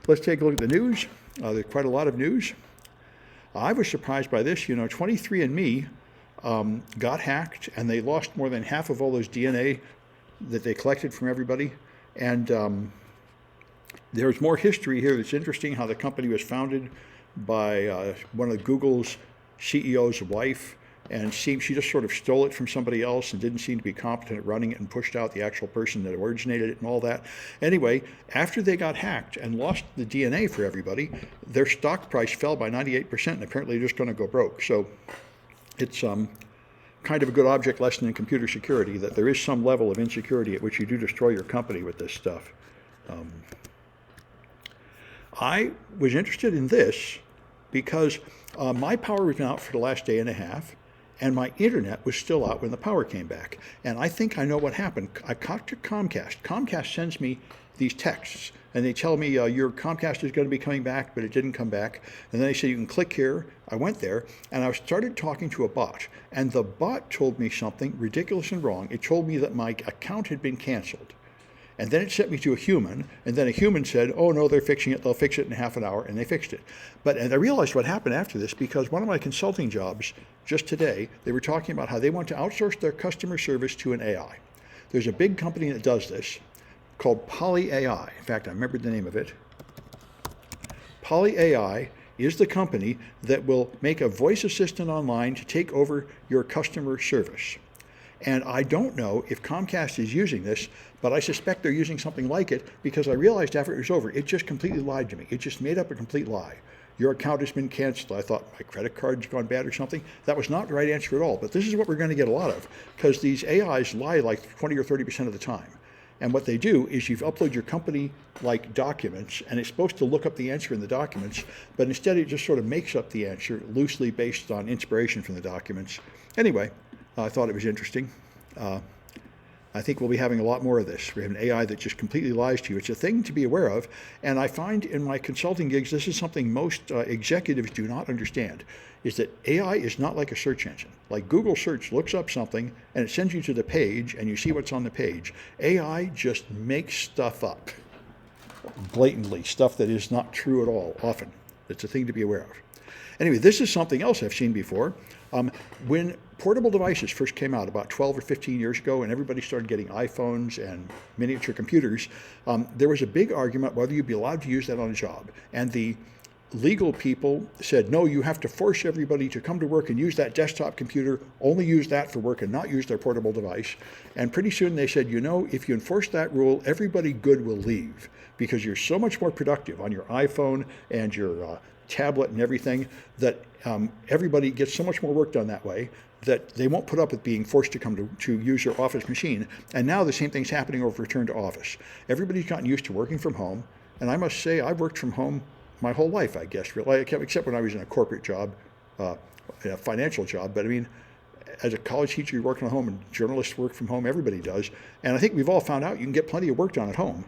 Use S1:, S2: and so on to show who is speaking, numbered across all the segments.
S1: Let's take a look at the news. There's quite a lot of news. I was surprised by this. 23andMe got hacked, and they lost more than half of all those DNA that they collected from everybody. And there's more history here that's interesting, how the company was founded by one of Google's CEO's wife, and she just sort of stole it from somebody else and didn't seem to be competent at running it and pushed out the actual person that originated it and all that. Anyway, after they got hacked and lost the DNA for everybody, their stock price fell by 98%, and apparently they're just going to go broke. So it's kind of a good object lesson in computer security, that there is some level of insecurity at which you do destroy your company with this stuff. I was interested in this because my power was out for the last day and a half, and my internet was still out when the power came back. And I think I know what happened. I talked to Comcast. Comcast sends me these texts, and they tell me your Comcast is going to be coming back, but it didn't come back. And then they said, you can click here. I went there, and I started talking to a bot. And the bot told me something ridiculous and wrong. It told me that my account had been canceled. And then it sent me to a human, and then a human said, oh no, they're fixing it, they'll fix it in half an hour, and they fixed it. And I realized what happened after this, because one of my consulting jobs, just today, they were talking about how they want to outsource their customer service to an AI. There's a big company that does this called Poly AI. In fact, I remembered the name of it. Poly AI is the company that will make a voice assistant online to take over your customer service. And I don't know if Comcast is using this, but I suspect they're using something like it, because I realized after it was over, it just completely lied to me. It just made up a complete lie. Your account has been canceled. I thought my credit card's gone bad or something. That was not the right answer at all. But this is what we're going to get a lot of, because these AIs lie like 20 or 30% of the time. And what they do is you upload your company-like documents, and it's supposed to look up the answer in the documents, but instead it just sort of makes up the answer loosely based on inspiration from the documents. Anyway, I thought it was interesting. I think we'll be having a lot more of this. We have an AI that just completely lies to you. It's a thing to be aware of, and I find in my consulting gigs, this is something most executives do not understand, is that AI is not like a search engine. Like Google search looks up something, and it sends you to the page, and you see what's on the page. AI just makes stuff up, blatantly, stuff that is not true at all, often. It's a thing to be aware of. Anyway, this is something else I've seen before. When portable devices first came out about 12 or 15 years ago, and everybody started getting iPhones and miniature computers, there was a big argument whether you'd be allowed to use that on a job. And the legal people said, no, you have to force everybody to come to work and use that desktop computer, only use that for work and not use their portable device. And pretty soon they said, if you enforce that rule, everybody good will leave, because you're so much more productive on your iPhone and your tablet and everything, that everybody gets so much more work done that way that they won't put up with being forced to come to use your office machine. And now the same thing's happening over return to office. Everybody's gotten used to working from home, and I must say I've worked from home my whole life, I guess, really, except when I was in a corporate job, in a financial job. But I mean, as a college teacher, you work from home, and journalists work from home, everybody does. And I think we've all found out you can get plenty of work done at home.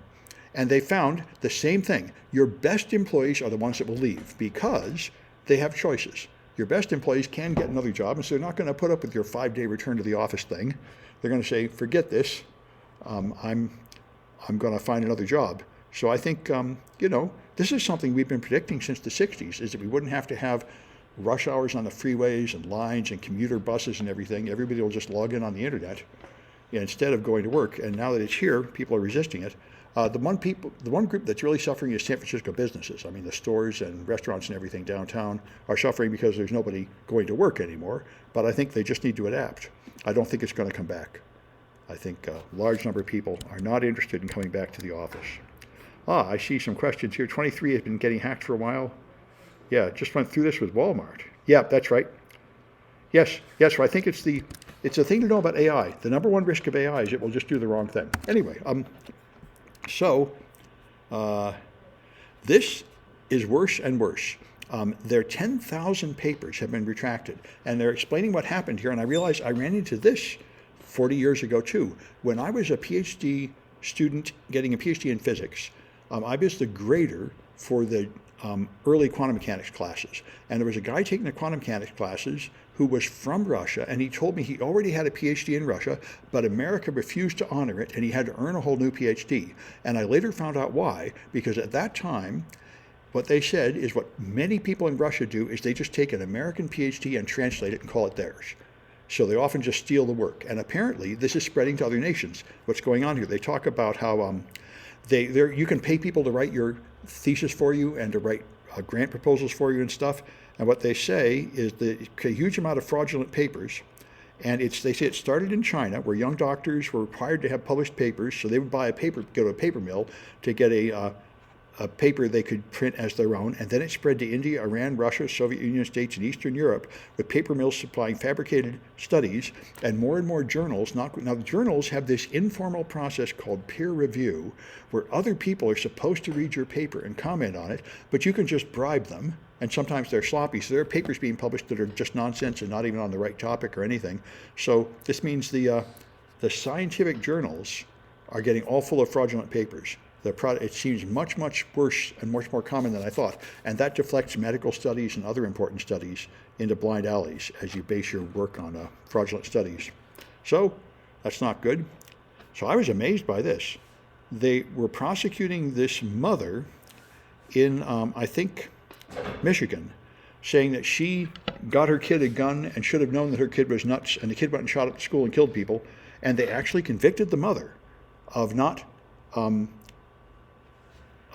S1: And they found the same thing. Your best employees are the ones that will leave, because they have choices. Your best employees can get another job, and so they're not going to put up with your 5-day return to the office thing. They're going to say, forget this. I'm going to find another job. So I think, this is something we've been predicting since the 60s, is that we wouldn't have to have rush hours on the freeways and lines and commuter buses and everything. Everybody will just log in on the internet instead of going to work. And now that it's here, people are resisting it. The one group that's really suffering is San Francisco businesses. I mean, the stores and restaurants and everything downtown are suffering because there's nobody going to work anymore. But I think they just need to adapt. I don't think it's going to come back. I think a large number of people are not interested in coming back to the office. I see some questions here. 23 has been getting hacked for a while. Yeah, just went through this with Walmart. Yeah, that's right. Yes, so I think it's a thing to know about AI. The number one risk of AI is it will just do the wrong thing. Anyway, So this is worse and worse. Their 10,000 papers have been retracted, and they're explaining what happened here. And I realized I ran into this 40 years ago too. When I was a PhD student getting a PhD in physics, I was the grader for the early quantum mechanics classes. And there was a guy taking the quantum mechanics classes who was from Russia, and he told me he already had a PhD in Russia, but America refused to honor it, and he had to earn a whole new PhD. And I later found out why, because at that time, what they said is what many people in Russia do is they just take an American PhD and translate it and call it theirs. So they often just steal the work. And apparently this is spreading to other nations. What's going on here? They talk about how you can pay people to write your thesis for you and to write grant proposals for you and stuff. And what they say is that a huge amount of fraudulent papers. And they say it started in China, where young doctors were required to have published papers. So they would go to a paper mill to get a paper they could print as their own, and then it spread to India, Iran, Russia, Soviet Union states, and Eastern Europe, with paper mills supplying fabricated studies, and more journals. Now, the journals have this informal process called peer review, where other people are supposed to read your paper and comment on it, but you can just bribe them, and sometimes they're sloppy. So there are papers being published that are just nonsense and not even on the right topic or anything. So this means the scientific journals are getting all full of fraudulent papers. It seems much worse and much more common than I thought. And that deflects medical studies and other important studies into blind alleys as you base your work on fraudulent studies. So that's not good. So I was amazed by this. They were prosecuting this mother in, I think, Michigan, saying that she got her kid a gun and should have known that her kid was nuts, and the kid went and shot up the school and killed people. And they actually convicted the mother of not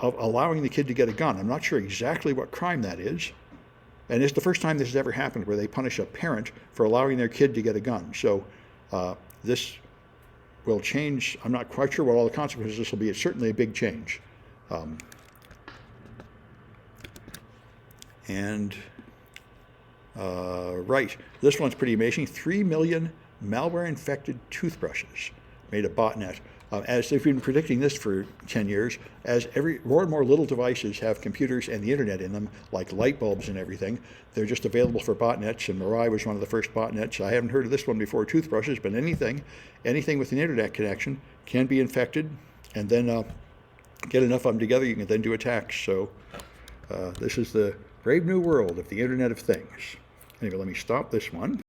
S1: of allowing the kid to get a gun. I'm not sure exactly what crime that is. And it's the first time this has ever happened where they punish a parent for allowing their kid to get a gun. So this will change. I'm not quite sure what all the consequences this will be. It's certainly a big change. Right, this one's pretty amazing. 3 million malware-infected toothbrushes made a botnet. As they've been predicting this for 10 years, as more and more little devices have computers and the internet in them, like light bulbs and everything, they're just available for botnets, and Mirai was one of the first botnets. I haven't heard of this one before, toothbrushes, but anything with an internet connection can be infected, and then get enough of them together, you can then do attacks. So this is the brave new world of the Internet of Things. Anyway, let me stop this one.